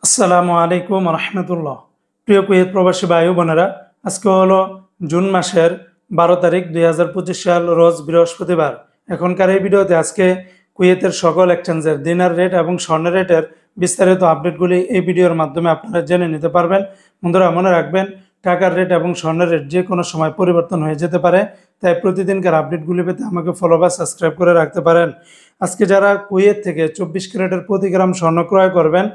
আসসালামু আলাইকুম রহমতুল্লাহ। প্রিয় কুয়েত প্রবাসী ভাই বোনেরা, আজকে হলো জুন মাসের 12 তারিখ 2025 সাল, রোজ বৃহস্পতিবার। এখনকার এই ভিডিওতে আজকে কুয়েতের সকল এক্সচেঞ্জের দিনার রেট এবং স্বর্ণের রেটের বিস্তারিত আপডেটগুলি এই ভিডিওর মাধ্যমে আপনারা জেনে নিতে পারবেন। বন্ধুরা, মনে রাখবেন, টাকার রেট এবং স্বর্ণের রেট যে কোনো সময় পরিবর্তন হয়ে যেতে পারে, তাই প্রতিদিনকার আপডেটগুলি পেতে আমাকে ফলো বা সাবস্ক্রাইব করে রাখতে পারেন। আজকে যারা কুয়েত থেকে 24 ক্যারেটের প্রতি গ্রাম স্বর্ণ ক্রয় করবেন,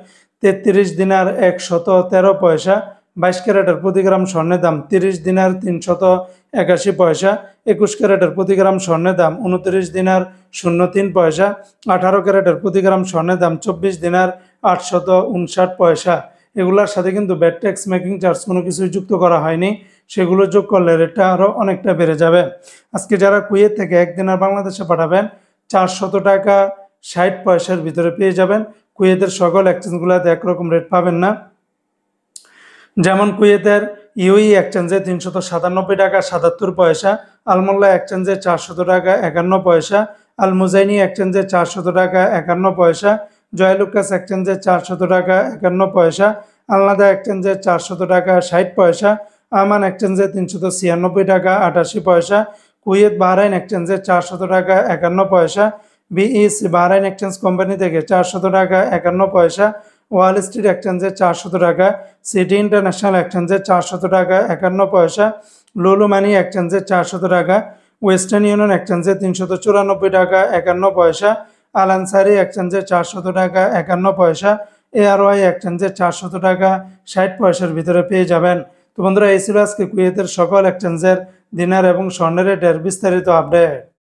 33 দিনার 113 পয়সা, 22 ক্যারেটের প্রতি গ্রাম স্বর্ণের দাম 30 দিনার 381 পয়সা, 21 ক্যারেটের প্রতি গ্রাম স্বর্ণের দাম 29 দিনার 03 পয়সা, 18 ক্যারেটের প্রতি গ্রাম স্বর্ণের দাম 24 দিনার 859 পয়সা। এগুলোর সাথে কিন্তু ব্যাট ট্যাক্স, মেকিং চার্জ কোনো কিছুই যুক্ত করা হয়নি, সেগুলো যোগ করলে রেটটা আরও অনেকটা বেড়ে যাবে। আজকে যারা কুয়েত থেকে 1 দিনার বাংলাদেশে পাঠাবেন, 400 টাকা 60 পয়সার ভিতরে পেয়ে যাবেন। কুয়েতের সকল এক্সচেঞ্জগুলোতে একরকম রেট পাবেন না। যেমন কুয়েতের ইউই এক্সচেঞ্জে 397 টাকা 77 পয়সা, আলমোল্লা এক্সচেঞ্জে 400 টাকা 51 পয়সা, আল মুজাইনি এক্সচেঞ্জে 400 টাকা 51 পয়সা, জয়লুকাস এক্সচেঞ্জে 400 টাকা 51 পয়সা, আলনাদা এক্সচেঞ্জে 400 টাকা 60 পয়সা, আমান এক্সচেঞ্জে 396 টাকা 88 পয়সা, কুয়েত বাহরাইন এক্সচেঞ্জে 400 টাকা 51 পয়সা, বিইসি বাহরাইন এক্সচেঞ্জ কোম্পানি থেকে 400 টাকা 51 পয়সা, ওয়াল স্ট্রিট এক্সচেঞ্জে 400 টাকা, সিটি ইন্টারন্যাশনাল এক্সচেঞ্জে 400 টাকা 51 পয়সা, লুলু মানি এক্সচেঞ্জে 400 টাকা, ওয়েস্টার্ন ইউনিয়ন এক্সচেঞ্জে 394 টাকা 51 পয়সা, আল আনসারি এক্সচেঞ্জে 400 টাকা 51 পয়সা, এআরওয়াই এক্সচেঞ্জে 400 টাকা 60 পয়সার ভিতরে পেয়ে যাবেন। তো বন্ধুরা, এই ছিল আজকে কুয়েতের সকল এক্সচেঞ্জের দিনার এবং স্বর্ণের রেটের বিস্তারিত আপডেট।